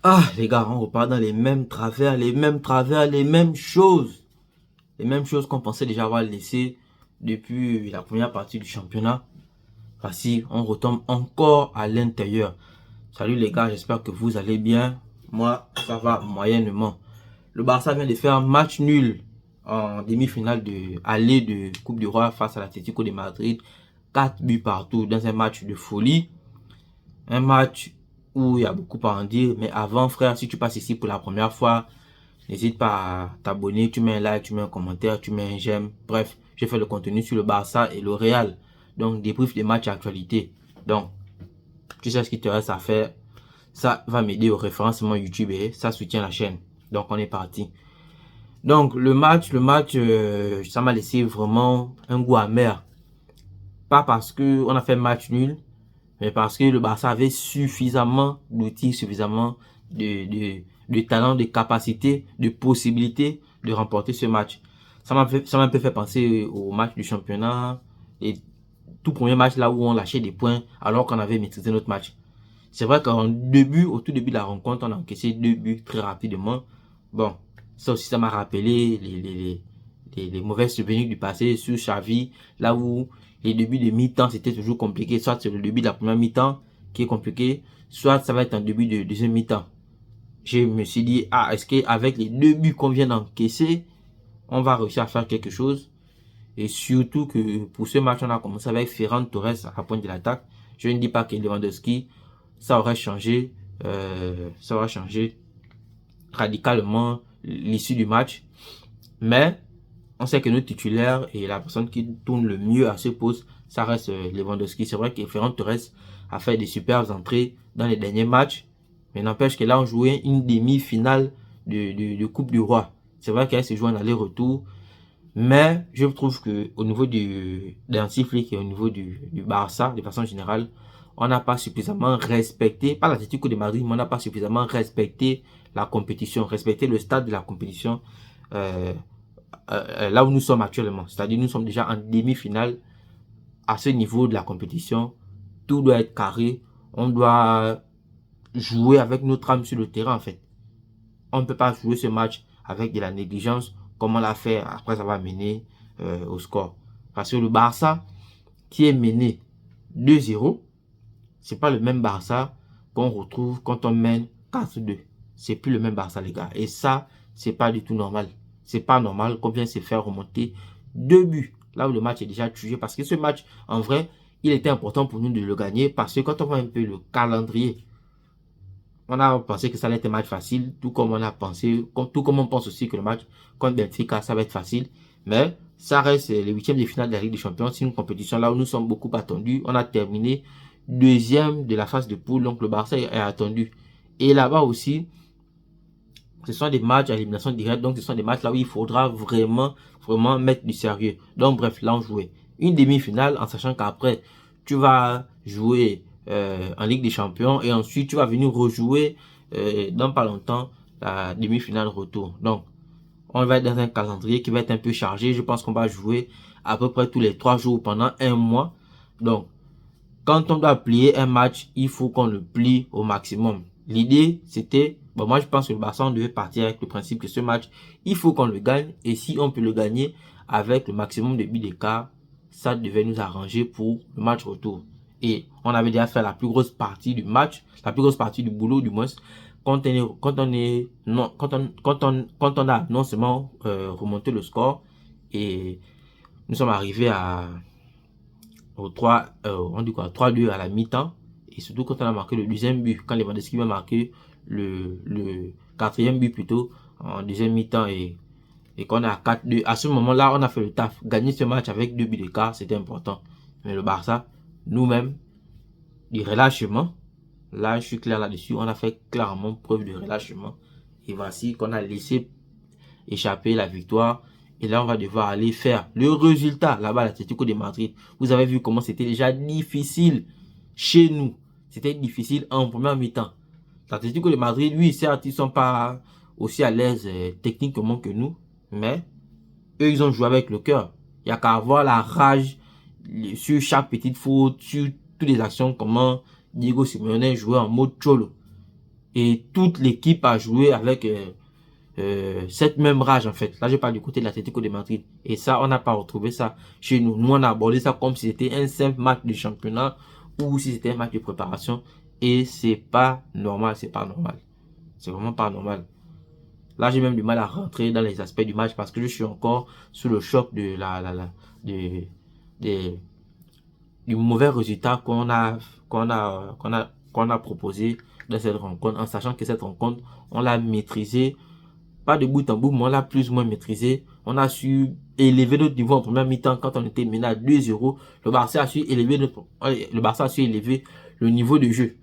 Ah, les gars, on repart dans les mêmes travers, les mêmes choses. Les mêmes choses qu'on pensait déjà avoir laissées depuis la première partie du championnat. Voici, on retombe encore à l'intérieur. Salut les gars, j'espère que vous allez bien. Moi, ça va moyennement. Le Barça vient de faire un match nul en demi-finale de aller de Coupe du Roi face à l'Atlético de Madrid. 4 buts partout dans un match de folie. Un match où il y a beaucoup à en dire. Mais avant, frère, si tu passes ici pour la première fois, n'hésite pas à t'abonner. Tu mets un like, tu mets un commentaire, tu mets un j'aime. Bref, j'ai fait le contenu sur le Barça et le Real. Donc, débrief des matchs à actualité. Donc, tu sais ce qu'il te reste à faire. Ça va m'aider au référencement YouTube et ça soutient la chaîne. Donc, on est parti. Donc, le match, ça m'a laissé vraiment un goût amer. Pas parce qu'on a fait match nul, mais parce que le Barça avait suffisamment d'outils, suffisamment de talent, de capacité, de possibilités de remporter ce match. Ça m'a un peu fait penser au match du championnat et tout premier match là où on lâchait des points alors qu'on avait maîtrisé notre match. C'est vrai au tout début de la rencontre, on a encaissé 2 buts très rapidement. Bon, ça aussi, ça m'a rappelé les mauvais souvenirs du passé sur Xavi, là où les débuts de mi-temps, c'était toujours compliqué. Soit c'est le début de la première mi-temps qui est compliqué, soit ça va être un début de deuxième mi-temps. Je me suis dit, ah, est-ce qu'avec les 2 buts qu'on vient d'encaisser, on va réussir à faire quelque chose? Et surtout que pour ce match, on a commencé avec Ferran Torres à la pointe de l'attaque. Je ne dis pas que Lewandowski, ça aurait changé radicalement l'issue du match. Mais on sait que notre titulaire et la personne qui tourne le mieux à ce poste, ça reste Lewandowski. C'est vrai que Ferran Torres a fait des superbes entrées dans les derniers matchs. Mais n'empêche que là, on jouait une demi-finale de Coupe du Roi. C'est vrai qu'elle se joue en aller-retour. Mais je trouve que au niveau d'un Flick et au niveau du Barça, de façon générale, on n'a pas suffisamment respecté, pas l'Atlético de Madrid, mais on n'a pas suffisamment respecté la compétition, respecté le stade de la compétition euh, là où nous sommes actuellement. C'est-à-dire nous sommes déjà en demi-finale à ce niveau de la compétition. Tout doit être carré. On doit jouer avec notre âme sur le terrain en fait. On ne peut pas jouer ce match avec de la négligence comme on l'a fait après avoir mené au score. Parce que le Barça qui est mené 2-0, c'est pas le même Barça qu'on retrouve quand on mène 4-2. C'est plus le même Barça les gars. Et ça, c'est pas du tout normal. C'est pas normal qu'on vienne se faire remonter 2 buts là où le match est déjà tué. Parce que ce match, en vrai, il était important pour nous de le gagner parce que quand on voit un peu le calendrier, on a pensé que ça allait être un match facile, tout comme on a pensé, tout comme on pense aussi que le match contre Benfica, ça va être facile. Mais ça reste les huitièmes de finale de la Ligue des Champions. C'est une compétition là où nous sommes beaucoup attendus. On a terminé deuxième de la phase de poule, donc le Barça est attendu. Et là-bas aussi, ce sont des matchs à élimination directe, donc ce sont des matchs là où il faudra vraiment mettre du sérieux. Donc bref, là on jouait une demi-finale en sachant qu'après, tu vas jouer en Ligue des Champions et ensuite tu vas venir rejouer dans pas longtemps la demi-finale retour. Donc, on va être dans un calendrier qui va être un peu chargé. Je pense qu'on va jouer à peu près tous les 3 jours pendant un mois. Donc, quand on doit plier un match, il faut qu'on le plie au maximum. L'idée, c'était, bon, moi je pense que le Barça, on devait partir avec le principe que ce match, il faut qu'on le gagne. Et si on peut le gagner avec le maximum de buts d'écart, ça devait nous arranger pour le match retour. Et on avait déjà fait la plus grosse partie du match, la plus grosse partie du boulot du moins, quand on a non seulement remonté le score et nous sommes arrivés au 3, on dit quoi, 3-2 à la mi-temps. Et surtout quand on a marqué le deuxième but, quand Lewandowski va marquer le quatrième but plutôt en deuxième mi-temps et qu'on est à 4-2. À ce moment-là, on a fait le taf. Gagner ce match avec 2 buts d'écart, c'était important. Mais le Barça, nous-mêmes, du relâchement, là je suis clair là-dessus, on a fait clairement preuve de relâchement. Et voici qu'on a laissé échapper la victoire. Et là, on va devoir aller faire le résultat là-bas à l'Atlético de Madrid. Vous avez vu comment c'était déjà difficile chez nous. C'était difficile en première mi-temps. L'Atlético de Madrid, oui, certes, ils sont pas aussi à l'aise techniquement que nous. Mais eux, ils ont joué avec le cœur. Il n'y a qu'à avoir la rage sur chaque petite faute, sur toutes les actions, comment Diego Simeone jouait en mode cholo. Et toute l'équipe a joué avec cette même rage en fait. Là, je parle du côté de l'Atlético de Madrid. Et ça, on n'a pas retrouvé ça chez nous. Nous, on a abordé ça comme si c'était un simple match de championnat ou si c'était un match de préparation. Et c'est pas normal, c'est pas normal. C'est vraiment pas normal. Là, j'ai même du mal à rentrer dans les aspects du match parce que je suis encore sous le choc de de, de- du mauvais résultat qu'on a proposé dans cette rencontre, en sachant que cette rencontre, on l'a maîtrisée, pas de bout en bout, mais on l'a plus ou moins maîtrisé. On a su élever notre niveau en première mi-temps quand on était mené à 2-0. Le Barça a su élever le niveau de jeu.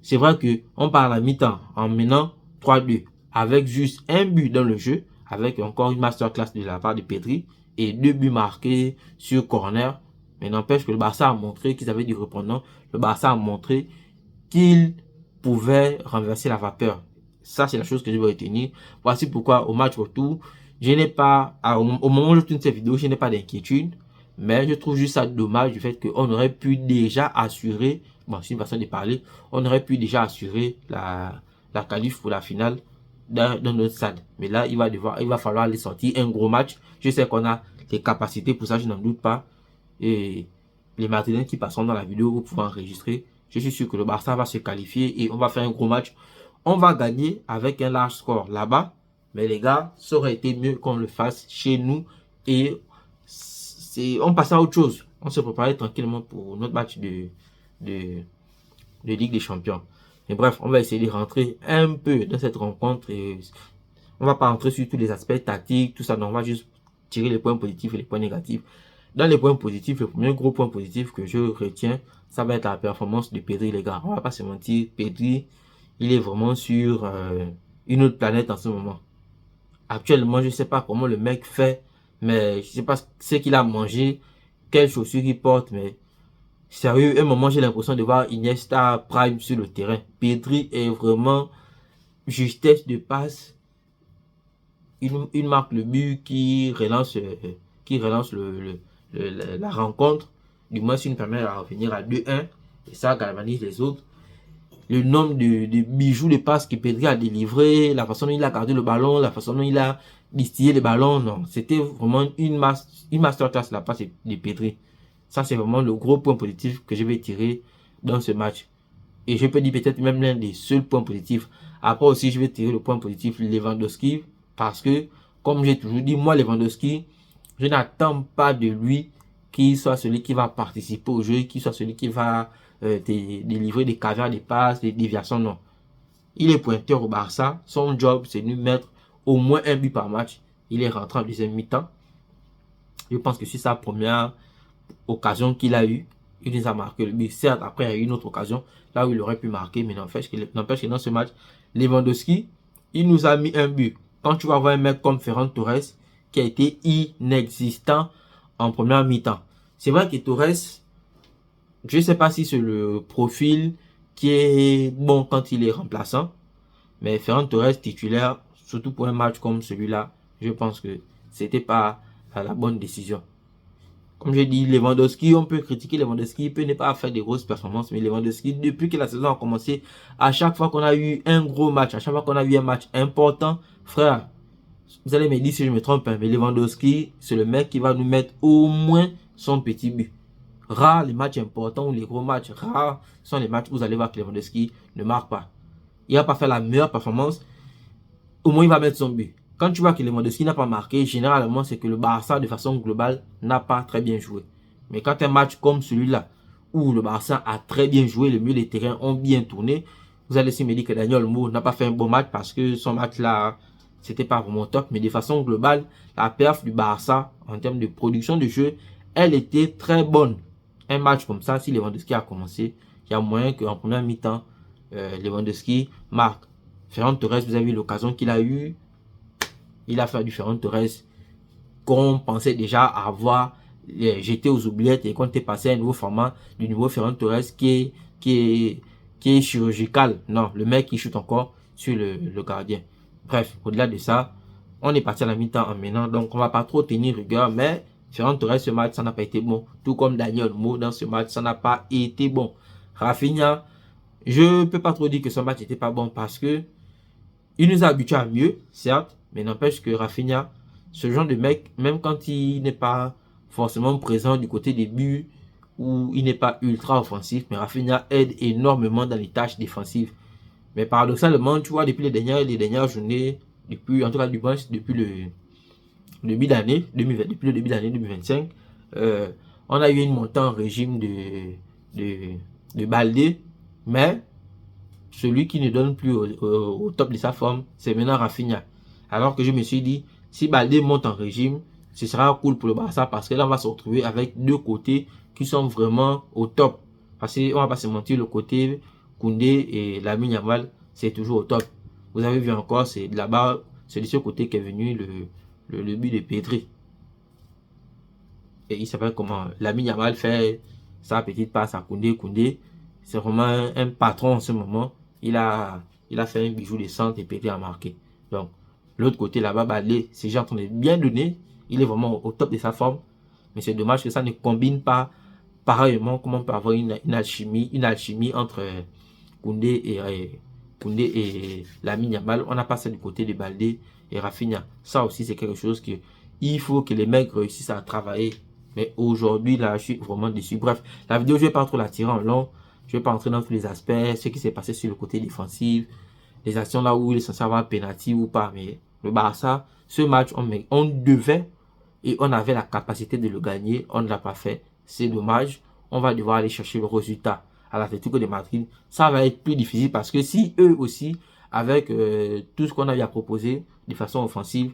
C'est vrai que on part à la mi-temps en menant 3-2 avec juste un but dans le jeu, avec encore une masterclass de la part de Pedri et 2 buts marqués sur corner. Mais n'empêche que le Barça a montré qu'ils avaient du répondant. Le Barça a montré qu'il pouvait renverser la vapeur. Ça, c'est la chose que je veux retenir. Voici pourquoi au match retour, je n'ai pas, au moment où je tourne cette vidéo, je n'ai pas d'inquiétude. Mais je trouve juste ça dommage du fait qu'on aurait pu déjà assurer, bon, c'est une façon de parler, on aurait pu déjà assurer la qualif pour la finale dans notre stade. Mais là, il va falloir aller sortir un gros match. Je sais qu'on a les capacités pour ça, je n'en doute pas. Et les Madrilènes qui passeront dans la vidéo, vous pouvez enregistrer. Je suis sûr que le Barça va se qualifier et on va faire un gros match. On va gagner avec un large score là-bas. Mais les gars, ça aurait été mieux qu'on le fasse chez nous. Et on passe à autre chose. On se préparait tranquillement pour notre match de Ligue des Champions. Mais bref, on va essayer de rentrer un peu dans cette rencontre. Et on va pas rentrer sur tous les aspects tactiques, tout ça. Non, on va juste tirer les points positifs et les points négatifs. Dans les points positifs, le premier gros point positif que je retiens, ça va être la performance de Pedri, les gars. On va pas se mentir, Pedri, il est vraiment sur une autre planète en ce moment. Actuellement, je sais pas comment le mec fait, mais je sais pas ce qu'il a mangé, quelles chaussures il porte, mais sérieux, à un moment, j'ai l'impression de voir Iniesta Prime sur le terrain. Pedri est vraiment justesse de passe. Il marque le but qui relance la rencontre. Du moins, s'il nous permet de revenir à 2-1. Et ça galvanise les autres. Le nombre de bijoux, de passes que Pedri a délivré, la façon dont il a gardé le ballon, la façon dont il a distillé le ballon, non. C'était vraiment une masterclass la passe de Pedri. Ça, c'est vraiment le gros point positif que je vais tirer dans ce match. Et je peux dire peut-être même l'un des seuls points positifs. Après aussi, je vais tirer le point positif Lewandowski. Parce que, comme j'ai toujours dit, moi, Lewandowski, je n'attends pas de lui qu'il soit celui qui va participer au jeu, qu'il soit celui qui va délivrer des caviars, des passes, des déviations, non. Il est pointeur au Barça. Son job, c'est de lui mettre au moins un but par match. Il est rentré en deuxième mi-temps. Je pense que c'est sa première occasion qu'il a eue. Il nous a marqué le but. Certes, après, il y a eu une autre occasion là où il aurait pu marquer, mais n'empêche que dans ce match, Lewandowski, il nous a mis un but. Quand tu vas voir un mec comme Ferran Torres, qui a été inexistant en première mi-temps. C'est vrai que Torres, je ne sais pas si c'est le profil qui est bon quand il est remplaçant, mais Ferran Torres titulaire, surtout pour un match comme celui-là, je pense que c'était pas la bonne décision. Comme je dis, Lewandowski, on peut critiquer Lewandowski, il peut ne pas faire des grosses performances, mais Lewandowski, depuis que la saison a commencé, à chaque fois qu'on a eu un gros match, à chaque fois qu'on a eu un match important, frère, vous allez me dire si je me trompe, mais Lewandowski, c'est le mec qui va nous mettre au moins son petit but. Rares les matchs importants ou les gros matchs, rares sont les matchs où vous allez voir que Lewandowski ne marque pas. Il va pas faire la meilleure performance, au moins il va mettre son but. Quand tu vois que Lewandowski n'a pas marqué, généralement c'est que le Barça de façon globale n'a pas très bien joué. Mais quand un match comme celui-là, où le Barça a très bien joué, les milieux des terrains ont bien tourné, vous allez aussi me dire que Daniel Olmo n'a pas fait un bon match parce que son match là, c'était pas vraiment top. Mais de façon globale, la perf du Barça en termes de production de jeu, elle était très bonne. Un match comme ça, si Lewandowski a commencé, il y a moyen qu'en première mi-temps, Lewandowski marque. Ferran Torres, vous avez vu l'occasion qu'il a eu. Il a fait du Ferran Torres qu'on pensait déjà avoir jeté aux oubliettes et qu'on était passé à un nouveau format du nouveau Ferran Torres qui est chirurgical. Non, le mec il shoot encore sur le gardien. Bref, au-delà de ça, on est parti à la mi-temps en menant, donc on va pas trop tenir rigueur, mais Ferran Torres, ce match, ça n'a pas été bon. Tout comme Daniel Mo dans ce match, ça n'a pas été bon. Rafinha, Je peux pas trop dire que son match n'était pas bon parce que il nous a habitués à mieux, certes, mais n'empêche que Rafinha, ce genre de mec, même quand il n'est pas forcément présent du côté des buts ou il n'est pas ultra offensif, mais Rafinha aide énormément dans les tâches défensives. Mais paradoxalement, tu vois, depuis les dernières journées, depuis, en tout cas du moins, depuis le début d'année 2020, depuis le début d'année 2025, euh, on a eu une montée en régime de Baldé, mais celui qui ne donne plus au top de sa forme, c'est maintenant Rafinha. Alors que je me suis dit, si Baldé monte en régime, ce sera cool pour le Barça parce que là, on va se retrouver avec deux côtés qui sont vraiment au top. Parce qu'on va pas se mentir, le côté Koundé et Lamine Yamal, c'est toujours au top. Vous avez vu encore, c'est de là-bas, c'est de ce côté qu'est venu le but de Pedri. Et il s'appelle comment Lamine Yamal fait sa petite passe à Koundé. Koundé, c'est vraiment un patron en ce moment. Il a fait un bijou de centre et Pedri a marqué. Donc, l'autre côté là-bas, Balé, c'est déjà en train de bien donner. Il est vraiment au top de sa forme. Mais c'est dommage que ça ne combine pas pareillement comme on peut avoir une alchimie entre Koundé et Lamine Yamal. On n'a pas ça du côté de Baldé et Rafinha. Ça aussi, c'est quelque chose que il faut que les mecs réussissent à travailler. Mais aujourd'hui, là, je suis vraiment déçu. Bref, la vidéo, je ne vais pas trop la tirer en long. Je ne vais pas entrer dans tous les aspects, ce qui s'est passé sur le côté défensif, les actions là où il est censé avoir un penalty ou pas. Mais le Barça, ce match, on devait et on avait la capacité de le gagner. On ne l'a pas fait. C'est dommage. On va devoir aller chercher le résultat à l'Atlético de Madrid. Ça va être plus difficile parce que si eux aussi, avec tout ce qu'on a eu à proposer de façon offensive,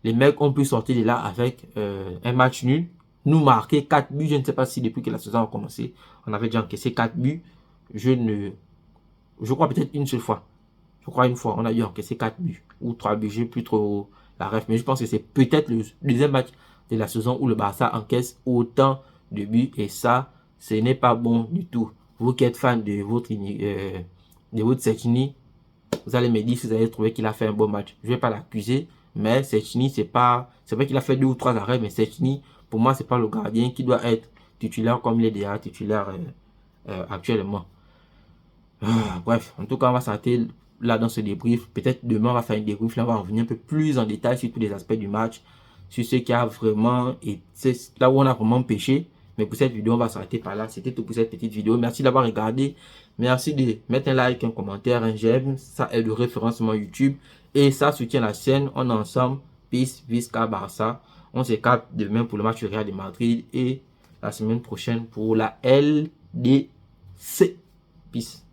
les mecs ont pu sortir de là avec un match nul, nous marquer 4 buts. Je ne sais pas si depuis que la saison a commencé, on avait déjà encaissé 4 buts. Je crois peut-être une seule fois. Je crois une fois, on a eu encaissé 4 buts ou 3 buts. Je n'ai plus trop la ref, mais je pense que c'est peut-être le deuxième match de la saison où le Barça encaisse autant de buts et ça, ce n'est pas bon du tout. Vous qui êtes fan de votre Setchini, vous allez me dire si vous avez trouvé qu'il a fait un bon match. Je ne vais pas l'accuser, mais Setchini, c'est vrai qu'il a fait 2 ou 3 arrêts, mais Setchini, pour moi, c'est pas le gardien qui doit être titulaire comme il est déjà titulaire actuellement. Bref, en tout cas, on va s'arrêter là dans ce débrief. Peut-être demain, on va faire une débrief. Là, on va revenir un peu plus en détail sur tous les aspects du match, sur ce qui a vraiment, et c'est là où on a vraiment pêché. Mais pour cette vidéo, on va s'arrêter par là. C'était tout pour cette petite vidéo. Merci d'avoir regardé. Merci de mettre un like, un commentaire, un j'aime. Ça aide le référencement YouTube. Et ça soutient la chaîne. On est ensemble. Peace, Visca, Barça. On se capte demain pour le match du Real de Madrid. Et la semaine prochaine pour la LDC. Peace.